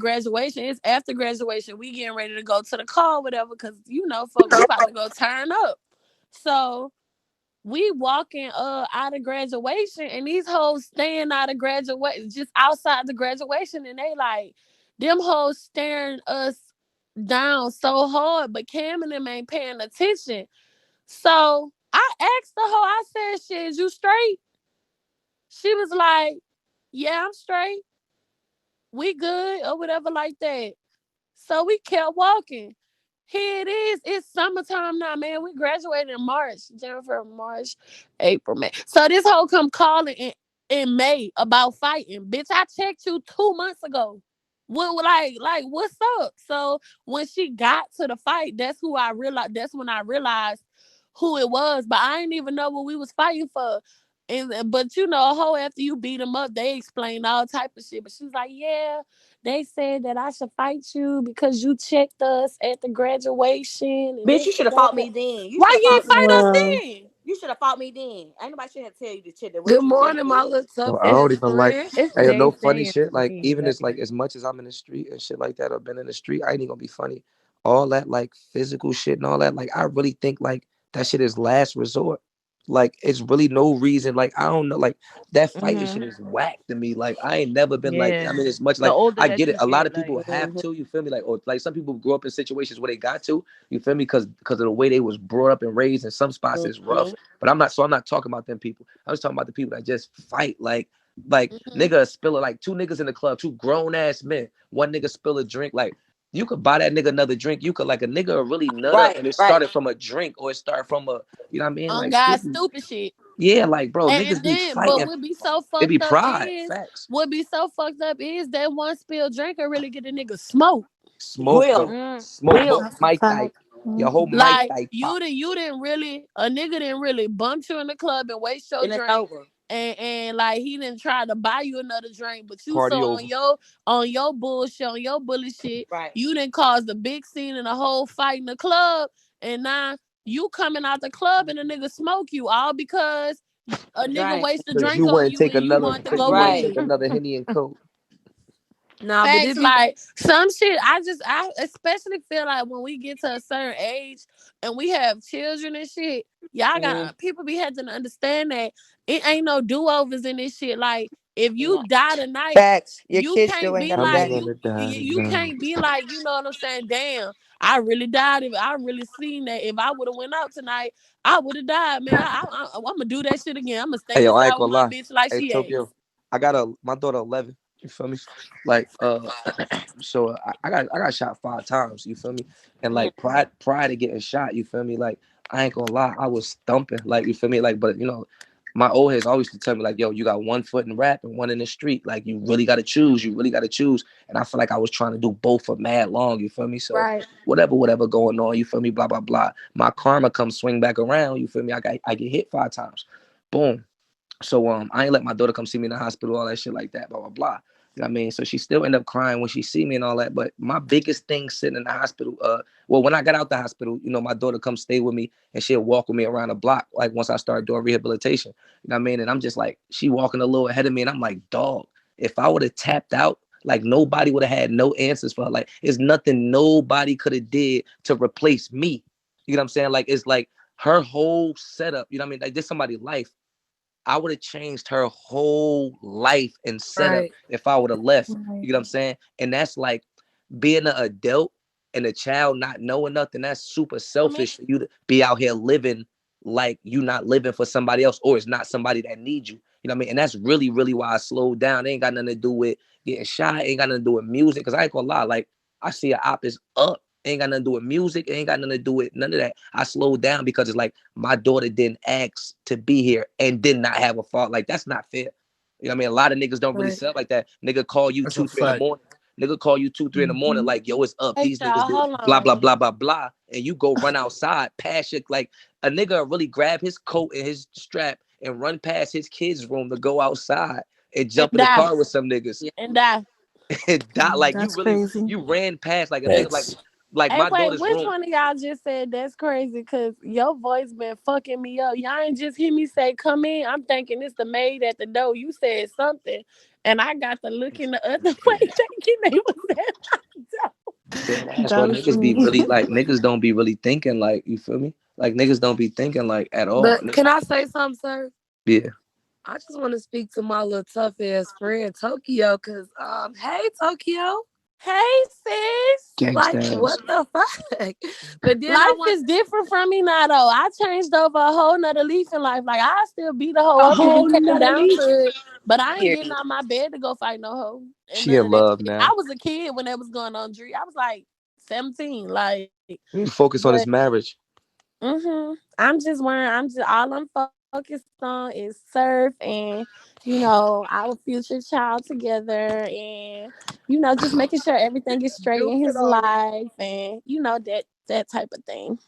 graduation. It's after graduation. We getting ready to go to the car, whatever, because fuck, we about to go turn up. So we walking out of graduation, and these hoes staying out of graduation, just outside the graduation, and they like them hoes staring us down so hard, but Cam and them ain't paying attention. So I asked the hoe, I said, "Shit, is you straight?" She was like, "Yeah, I'm straight. We good," or whatever like that. So we kept walking. Here it is. It's summertime now, man. We graduated in March, January, March, April, May. So this hoe come calling in May about fighting. Bitch, I checked you 2 months ago. What like what's up? So when she got to the fight, that's who I realized. That's when I realized who it was. But I didn't even know what we was fighting for. And but a hoe after you beat them up, they explain all type of shit. But she was like, yeah, they said that I should fight you because you checked us at the graduation and Bitch, this you should and have fought that. me then. You Why should have you ain't fought me fight us then. then? You should have fought me then. Ain't nobody should have tell you the shit that Good what you said, morning, my bitch. little Well, tough I don't ass even like. friend. It's Hey, no Jay funny saying shit. Like, even that. as like as much as I'm in the street and shit like that, or been in the street, I ain't even gonna be funny. All that like physical shit and all that, like I really think like that shit is last resort. Like it's really no reason. Like I don't know. Like that fighting Mm-hmm. shit is whack to me. Like I ain't never been like. I Yeah. mean, as much The like older I that get it. you A lot get, of people like, have to. You feel me? Like or like some people grow up in situations where they got to. You feel me? Because of the way they was brought up and raised. In some spots, it's rough. Mm-hmm. But I'm not. So I'm not talking about them people. I'm just talking about the people that just fight. Like Mm-hmm. nigga spill it like two niggas in the club, two grown ass men. One nigga spill a drink. Like you could buy that nigga another drink. You could like a nigga really nut up Right, and it right. started from a drink or it started from a you know what I mean? On Like God, shit be, stupid shit. yeah, like bro, And niggas be then, but fighting. what be so It be fucked up pride. is, Facts. that one spilled drink will really get a nigga smoked. Smoke, Will. bro. mm, Smoke Will. whole that's a Mike Dyke. fact. Your whole Mm-hmm. Mike Like Dyke you pop. didn't, a nigga didn't really bump you in the club and waste your And it's drink, over. and like he didn't try to buy you another drink, but you Party so over. on your bullshit, on your bully shit, Right. you didn't cause the big scene and the whole fight in the club, and now you coming out the club and a nigga smoke you all because a nigga Right. waste a Cause drink you on wouldn't you take and you another want to go you wouldn't Right. take in. another Henny and Coke. Nah, but Facts, it be like some shit. I especially feel like when we get to a certain age and we have children and shit, y'all Mm-hmm. got people be having to understand that it ain't no do overs in this shit. Like if you No. die tonight, Facts. Your you kids still can't ain't be gotta I'm like die. gonna die you tonight. can't be like what I'm saying. Damn, I really died. If I really seen that, if I would have went out tonight, I would have died, man. I'm gonna do that shit again. I'm gonna stay Hey yo, I ain't inside with gonna my lie. bitch like Hey she ain't. Tokyo, I got my daughter 11. You feel me? Like so I got shot 5 times. You feel me? And Mm. like prior to getting shot, you feel me? Like I ain't gonna lie, I was thumping. Like you feel me? Like but my old heads always used to tell me like, yo, you got one foot in rap and one in the street. Like you really gotta choose. You really gotta choose. And I feel like I was trying to do both for mad long. You feel me? So Right. whatever going on. You feel me? Blah blah blah. My karma comes swing back around. You feel me? I get hit 5 times. Boom. So I ain't let my daughter come see me in the hospital, all that shit like that, blah blah blah. You know what I mean? So she still end up crying when she see me and all that. But my biggest thing sitting in the hospital, well, when I got out the hospital, my daughter come stay with me and she'll walk with me around the block, like once I start doing rehabilitation. You know what I mean? And I'm just like, she walking a little ahead of me, and I'm like, dog, if I would have tapped out, like nobody would have had no answers for her. Like, it's nothing nobody could have did to replace me. You know what I'm saying? Like, it's like her whole setup, you know what I mean? Like, this somebody's life. I would have changed her whole life and setup right. if I would have left. right. You know what I'm saying? And that's like being an adult and a child not knowing nothing. That's super I mean, selfish for you to be out here living like you not living for somebody else, or it's not somebody that needs you. You know what I mean? And that's really, really why I slowed down. It ain't got nothing to do with getting shot. It ain't got nothing to do with music. Cause I ain't gonna lie, like I see an op is up. It ain't got nothing to do with music. It ain't got nothing to do with none of that. I slowed down because it's like my daughter didn't ask to be here and did not have a fault. Like that's not fair. You know what I mean? A lot of niggas don't really Right. sell like that. Nigga call you That's a 2, 3 in the fact. morning. Nigga call you 2, 3 in the morning, Mm-hmm. like, yo, it's up. hey These niggas y'all, did hold blah, on. blah, blah, blah, blah. And you go run outside, past your like a nigga really grab his coat and his strap and run past his kid's room to go outside and And jump in the die. car with some niggas Yeah. And die. and die. Like you That's really crazy. you ran past like a nigga Facts. like Hey, my wait, daughter's which room. one of y'all just said that's crazy? Cause your voice been fucking me up. Y'all ain't just hear me say come in. I'm thinking it's the maid at the door. You said something, and I got to looking the other way thinking they was at my door. Yeah, that's That what was niggas be funny. really like. Niggas don't be really thinking like, you feel me? Like niggas don't be thinking like at all. But can I say something, sir? Yeah, I just want to speak to my little tough ass friend Tokyo, cause hey Tokyo, Hey sis. like gangsta what ass. the fuck? But then I Life want is different from me now though. I changed over a whole nother leaf in life. Like I still beat a hoe a up if whole it came nother down leaf. to it. But I ain't getting Period. out my bed to go fight no hoe and She none in of that love shit. I now. was a kid when that was going on, Dree. I was like 17. Like, He focus on but his marriage. I'm just wearing. I'm just all I'm focused on is surf and our future child together and just making sure everything is straight Do in it his already. life and that type of thing.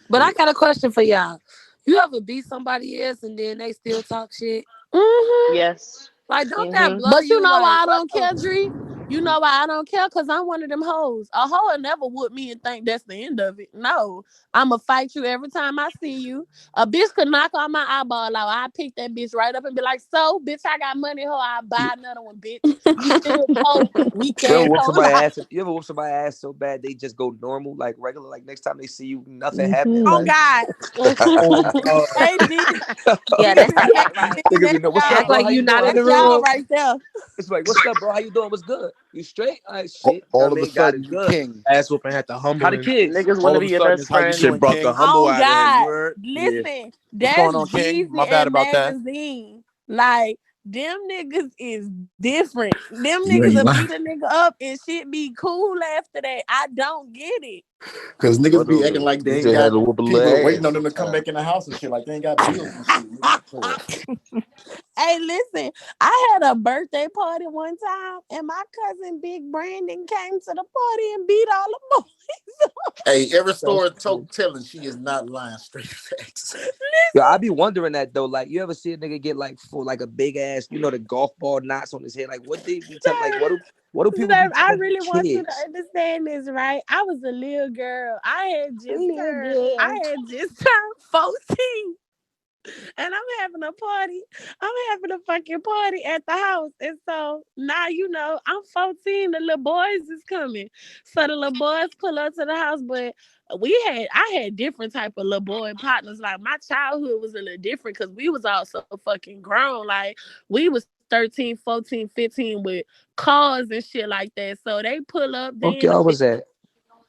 But I Yeah. got a question for y'all. You ever beat somebody else and then they still talk shit? hmm Yes. Like, don't that Mm-hmm. blow But you you? know Like, why I what don't the care, Dree? You know why I don't care? Because I'm one of them hoes. A hoe will never whoop me and think that's the end of it. No. I'ma fight you every time I see you. A bitch could knock on my eyeball out. I pick that bitch right up and be like, so, bitch, I got money, hoe. I buy another one, bitch. You still broke, weak You ever ass whoop hoe. somebody ass? You ever whoop somebody ass so bad they just go normal, like regular? Like next time they see you, nothing happened. hmm Oh Like God. Oh God. Hey, this, Yeah, this that's is not hey, that right. nigga be that's know what's up, act y'all. bro? like How you you not doing? in That's the y'all room? right there. It's like, what's up, bro? How you doing? What's good? You straight? All right, shit. I All of a mean, God is sudden you good. king. Ass whooping had to How the humbling. kids? Niggas All wanna of be a your sudden best it's how you friend. Shit doing, brought the king. humble Oh out of him. You God. heard? Yeah. Listen, What's that's going on, king? Jeezy My bad and about that. Magazine. Like, them niggas is different. Them You niggas ain't will lying. beat a nigga up and shit be cool after that. I don't get it. Cause niggas be acting like they You ain't just had got to whoop a little people waiting ass on them to come sometime. back in the house and shit. Like they ain't got bills and shit. Hey, listen, I had a birthday party one time and my cousin Big Brandon came to the party and beat all the boys. Hey, every That's story crazy. Toke telling, she is not lying. Straight facts. Yo, I be wondering that though. Like, you ever see a nigga get like for like a big ass, the golf ball knots on his head? Like, what they be telling? Like, Sir, what do people be sir, I telling really want you to kids? understand this, right? I was a little girl. Little girl. I had just turned 14. And I'm having a party. I'm having a fucking party at the house. And so now, I'm 14. The little boys is coming. So the little boys pull up to the house, but I had different type of little boy partners. Like my childhood was a little different because we was all so fucking grown. Like we was 13, 14, 15 with cars and shit like that. So they pull up, Fuck they in a y'all big was at?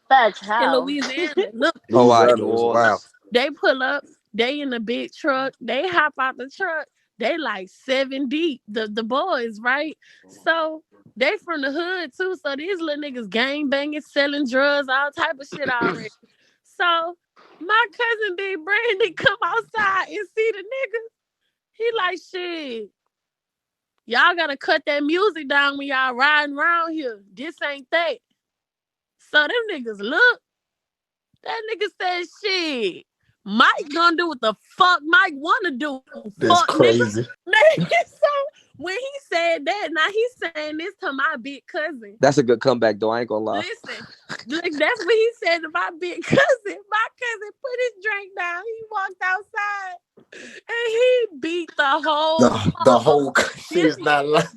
Fetch in how? Louisiana. Look, Oh, all right, Louisiana New is wild. Orleans. they pull up, they in the big truck, they hop out the truck, they like seven deep, the boys, right? So they from the hood too. So these little niggas gang banging, selling drugs, all type of shit already. So my cousin Big Brandon come outside and see the niggas. He like, shit, y'all gotta cut that music down when y'all riding around here. This ain't that. So them niggas look. That nigga said shit. Mike gonna do what the fuck Mike wanna do. Fuck That's nigga. crazy. So when he said that, now he's saying this to my big cousin. That's a good comeback though. I ain't gonna lie. Listen, like that's what he said to my big cousin. My cousin put his drink down. He walked outside and he beat the whole The whole she this is not lying.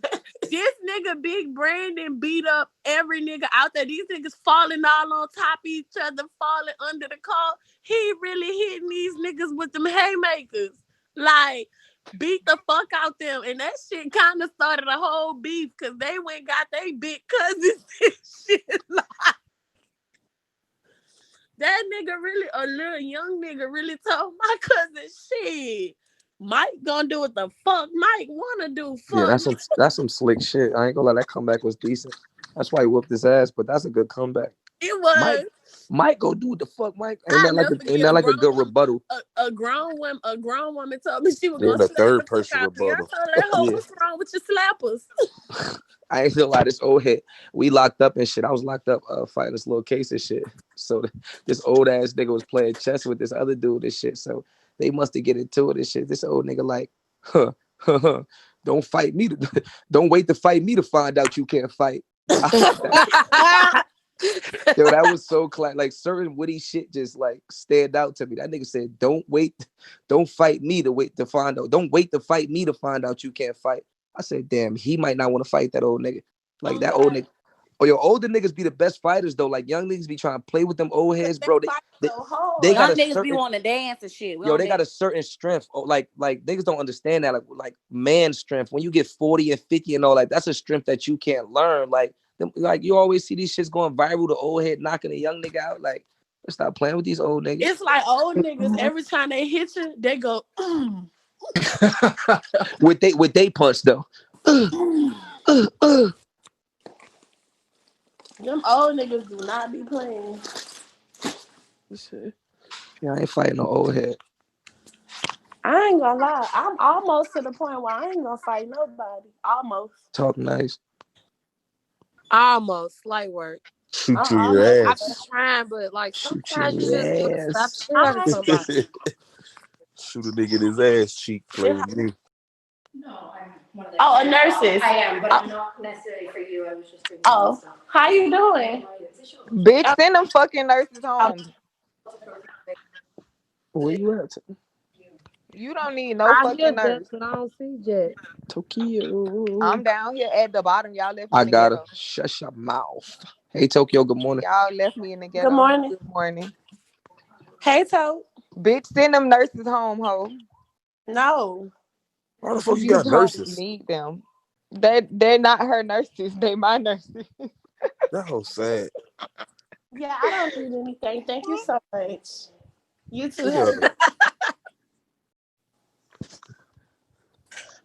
this nigga Big Brandon beat up every nigga out there. These niggas falling all on top of each other, falling under the car. He really hitting these niggas with them haymakers. Like, beat the fuck out them. And that shit kind of started a whole beef because they went and got they big cousins and shit. Like, that nigga really, a little young nigga really told my cousin, shit. Mike gonna do what the fuck Mike wanna do. Yeah, Fuck. that's some slick shit. I ain't gonna lie. That comeback was decent. That's why he whooped his ass. But that's a good comeback. It Mike, was. Mike, go do what the fuck, Mike. I never Ain't forget that like a good rebuttal? a grown woman told me she was Then gonna the slap the third fuck person out of me. I rebuttal. told that hoe, Yeah. what's wrong with your slappers? I ain't gonna lie. This old head, we locked up and shit. I was locked up fighting this little case and shit. So this old ass nigga was playing chess with this other dude and shit. So they must have get into it and shit. This old nigga like, huh, huh, huh. Don't fight me. Don't wait to fight me to find out you can't fight. Yo, that was so like certain witty shit just like stand out to me. That nigga said, don't fight me to wait to find out. Don't wait to fight me to find out you can't fight. I said, damn, he might not want to fight that old nigga. Like Oh that old God. nigga. Or your older niggas be the best fighters though. Like young niggas be trying to play with them old Cause heads, they bro. fight They, so they hard. got Young a niggas be certain wanting to dance and shit. We yo, don't they dance. got a certain strength. Oh, like niggas don't understand that. Like man strength. When you get 40 and 50 and all that, that's a strength that you can't learn. Like you always see these shits going viral, the old head knocking a young nigga out. Like, let's stop playing with these old niggas. It's like old niggas. Every time they hit you, they go. with they punch though. Them old niggas do not be playing. Shit. Yeah, I ain't fighting no old head. I ain't gonna lie. I'm almost to the point where I ain't gonna fight nobody. Almost. Talk nice. Almost light work. Shoot I'm you in your almost. I To be the, ass. trying, but like Shoot you sometimes in you your just want to slap the ass. shit out of I, somebody. Shoot a nigga in his ass cheek. Play it, with me. No, I'm one of the oh, a candidates. nurses. I am, but not necessarily for you. I was just doing Oh, myself. how you doing? Bitch, Oh, send them fucking nurses oh, home. Where you at? You don't need no I hear fucking Jack, nurse. but I don't see Jack. Tokyo. I'm down here at the bottom. Y'all left me I in the got her. ghetto. Shut your mouth. Hey Tokyo, good morning. Y'all left me in the good ghetto. morning. Good morning. Hey, Toe. Bitch, send them nurses home, ho. No. Why the fuck Cause you you got don't nurses? need them. They're not her nurses. They my nurses. That whole sad. Yeah, I don't need anything. Thank you so much. You too Look have at a her. good.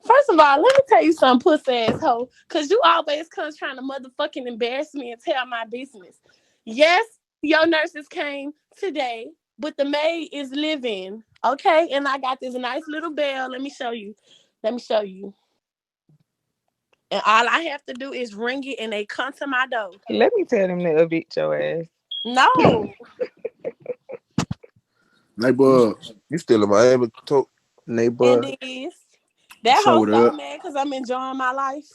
First of all, let me tell you something, pussy asshole. Cause you always come trying to motherfucking embarrass me and tell my business. Yes, your nurses came today, but the maid is living. Okay, and I got this nice little bell. Let me show you. Let me show you. And all I have to do is ring it, and they come to my door. Let me tell them to evict your ass. No, You, Neighbor, you still in Miami? and Neighbor. this that hoe showed so up. mad because I'm enjoying my life.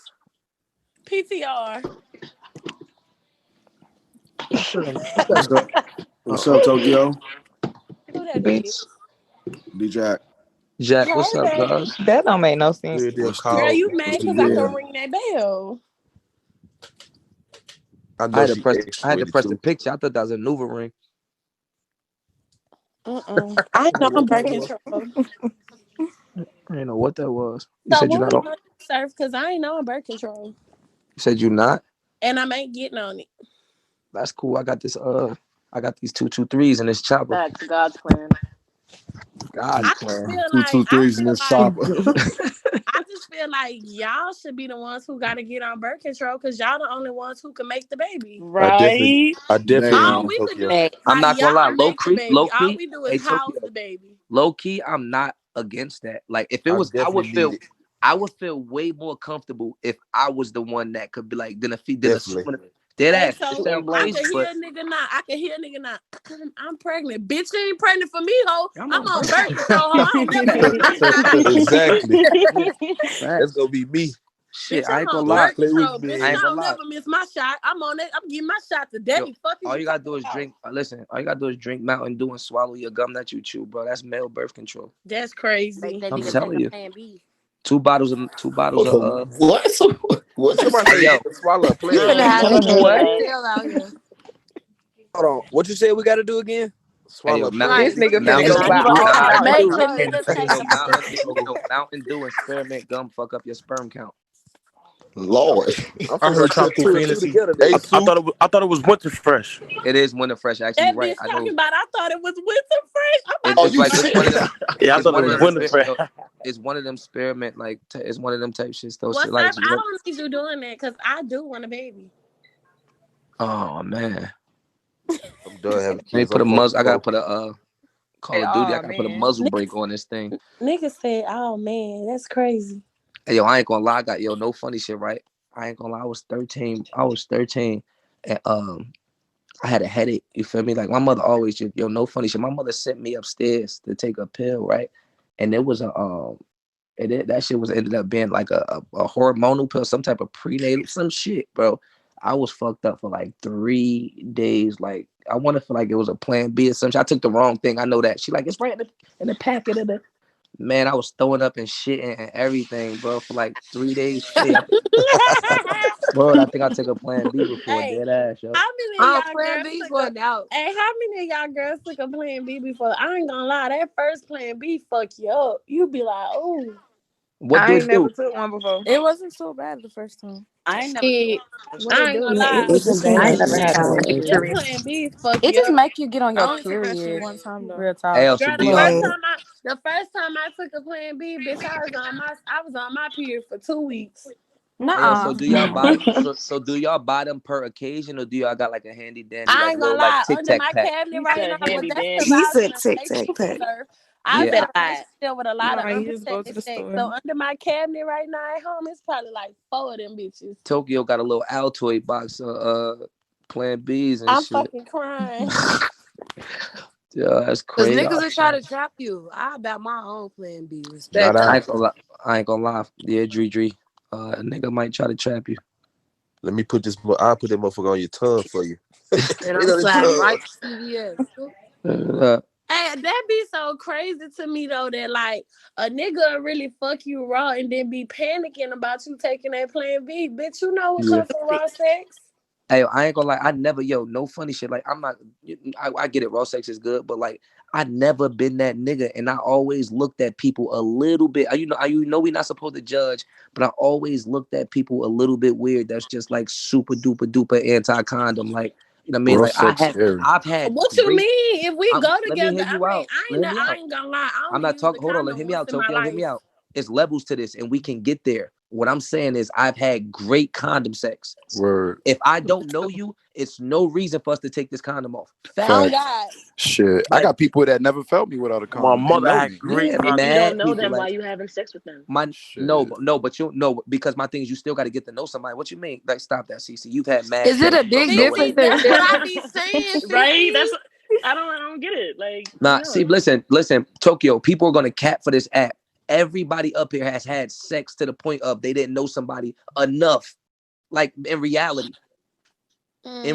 PTR. What's What's that? up? What's up, Uh-oh. Tokyo? Who that is? Bitch. D Jack. Jack, Hey, what's up, baby. guys? That don't make no sense. Yeah, they'll What's the Girl, call. you mad what's the because I can deal? ring that bell. I I know had to she press extra I had to with it press the too. picture. I thought that was a Nuva ring. I I ain't didn't know know I'm what that birth was. control. I didn't know what that was. You So said you're when not we on. gonna surf? Because I ain't know I'm birth control. You said you not? And I ain't getting on it. That's cool. I got these 223s in this chopper. That's God's plan. God's I just plan. feel Two like two threes in this chopper. I just feel like y'all should be the ones who gotta get on birth control because y'all the only ones who can make the baby. Right. I definitely All do, Damn. we could do Tokyo. is I'm like not gonna lie. y'all make the baby. Low All key. we do is Hey house Tokyo. the baby. Low key, I'm not against that. Like if it I was, definitely need it. I would feel way more comfortable if I was the one that could be like, then a Definitely. dead Hey, ass. It so sound I Blame. crazy, can hear but a nigga now. I can hear a nigga now. I'm pregnant. Bitch, you ain't pregnant for me, ho. I'm I'm on on birth birth control. control, ho. I don't never miss my shot. Exactly. Yeah, That's facts. gonna be me. Shit, Bitch, I I'm ain't on gonna Don't lie. birth play with control. Bitch, I and me. ain't I gonna don't lie. never miss my shot. I'm on it. I'm getting my shot Yo, today. Fuck is all you you gotta talking do is about? drink. Listen, all you gotta do is drink Mountain Dew and swallow your gum that you chew, bro. That's male birth control. That's Make crazy. that I'm nigga take telling a you. plan B. Two bottles of What? What you Somebody Hey say? say yo, nigga swallow a You plan finna B. have Mm-hmm. me getting What? sick hell out here. Hold on. What you said we gotta do again? hey Swallow yo, a plan This Right. B. nigga finna Mountain go Nah, Dew. he buy gonna all take a Mountain Make Dew. the plan. nigga Hey take yo, a plan B. Mountain Dew and spearmint gum fuck up your sperm count. Lord. I'm I finna go heard put Tropical two and two Fantasy. together Hey then. Sue. I thought it was winter fresh. It is winter fresh. Actually, That you're right. bitch I know talking about I thought it was winter fresh. I'm about Oh, to it's you like fuck. it's one of serious? them. Yeah, I It's thought it one of was them. winter fresh. It's one of them spearmint it's one of them type shits. Those shit What's like. up? I don't need you doing that because I do want a baby. Oh man, I'm done having let me kids. put I'm a muzzle. I gotta 44. put a Hey, Call of Duty. I oh gotta put a man. muzzle brake on this thing. Nigga said, oh man, that's crazy. Hey, yo, I ain't gonna lie. I got no funny shit, right? I ain't gonna lie. I was 13. And I had a headache. You feel me? Like my mother always just no funny shit. My mother sent me upstairs to take a pill, right? And it was that shit was ended up being like a hormonal pill, some type of prenatal, some shit, bro. I was fucked up for like 3 days. Like I wanted to feel like it was a plan B or something. I took the wrong thing. I know that. She like it's right in the packet of the. Man, I was throwing up and shitting and everything, bro, for like 3 days straight. Bro, I think I took a Plan B before, Hey, dead ass, yo. how many of y'all Plan girls B's took a wasn't out. Hey, how many of y'all girls took a Plan B before? I ain't gonna lie, that first Plan B fuck you up. You be like, oh What do I it ain't never do? took one before. It wasn't so bad the first time. I ain't never took shit. one. What I it ain't gonna do? Yeah, it lie. just It just seemed ain't I like ain't nothing never some too had no type serious. Them of experience. Plan B's fuck It you just up. make you get on I your only took that shit period. one time though. Real talk. Hey, so Girl, do the y'all first right. time I took a Plan B, bitch, I was on my period for 2 weeks. Hey, so Nuh-uh. do y'all buy so do y'all buy them per occasion or do y'all got like a handy dandy I like ain't gonna little like lie, Tic under Tac my pack? cabinet He right now, said but handy that's because dandy. He I was in said a tic tac relationship, pack. sir. I You was Yeah, in better a not. relationship with a lot of No, you just go to unprotected the sex. store. So under my cabinet right now at home, it's probably like 4 of them bitches. Tokyo got a little Altoid box of Plan B's and I'm shit. fucking crying. Yeah, that's Cause crazy. niggas will try to trap you. I about my own Plan B. Not Respect I I. that. ain't gonna lie. I ain't gonna lie. Yeah, Dree. A nigga might try to trap you. Let me put this. I'll put that motherfucker on your tongue for you. And You I'm know the sliding tongue. right to CVS. Uh, Hey, that be so crazy to me though that like a nigga really fuck you raw and then be panicking about you taking that Plan B. Bitch, you know what Yeah. comes from raw sex? Hey, I ain't gonna lie. I never, no funny shit. Like, I'm not, I get it. Raw sex is good, but like, I never been that nigga. And I always looked at people a little bit. We not supposed to judge, but I always looked at people a little bit weird. That's just like super duper duper anti condom. Like, you know what I mean? Raw Like, sex scary. I've had What you great, mean? If we go let me together, hear you out. Let hear me I out. ain't gonna lie. I I'm only not used the talking. Hold on. Let condom hear me once out, in my Tokyo. Hear life. me out. It's levels to this, and we can get there. What I'm saying is, I've had great condom sex. Word. If I don't know you, it's no reason for us to take this condom off. Oh Facts. Facts. God. Shit. I Like, got people that never felt me without a My condom and mother know had me. great yeah, If you condoms. don't mad know people. them, why Like, you having sex with them? Shit. but you know, because my thing is, you still got to get to know somebody. What you mean? Like, stop that, CC. You've had mad Is it sex a with bro. big No way. CC, difference in that's what I be saying, Right? CC. That's I don't get it. Like, Nah, see, no. listen, Tokyo. People are gonna cap for this app. Everybody up here has had sex to the point of they didn't know somebody enough. Like in Except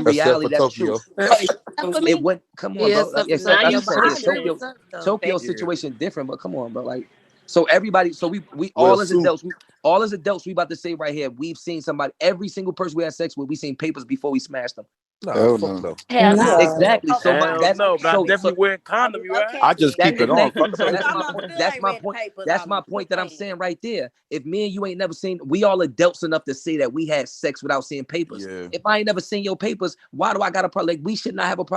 reality, for that's true. Tokyo. Oh, except for It me. went. Come on, Yeah, bro. Like, except for it's you. Now like you I said, But I yeah, agree positive. with Tokyo. Surf though. Tokyo's Yeah. situation different, but like, so everybody, so we Well, all as Sue, adults, we about to say right here, we've seen somebody, every single person we had sex with, we seen papers before we smashed them. Nah, hell fuck no. no. Hell no. No. Exactly. Oh, So my Hell that's no, but I so okay. definitely so wear a condom. You right? I Okay just then. keep that it on. exactly. Fuck the So Cause paper. that's some my of them point. still That's ain't my read the point. papers That's on my the point that I'm thing. saying right there. If me and you ain't never seen, we all adults enough to say that we had sex without seeing papers. Yeah. If I ain't never seen your papers, why do I got a problem? Like, we should not have a problem.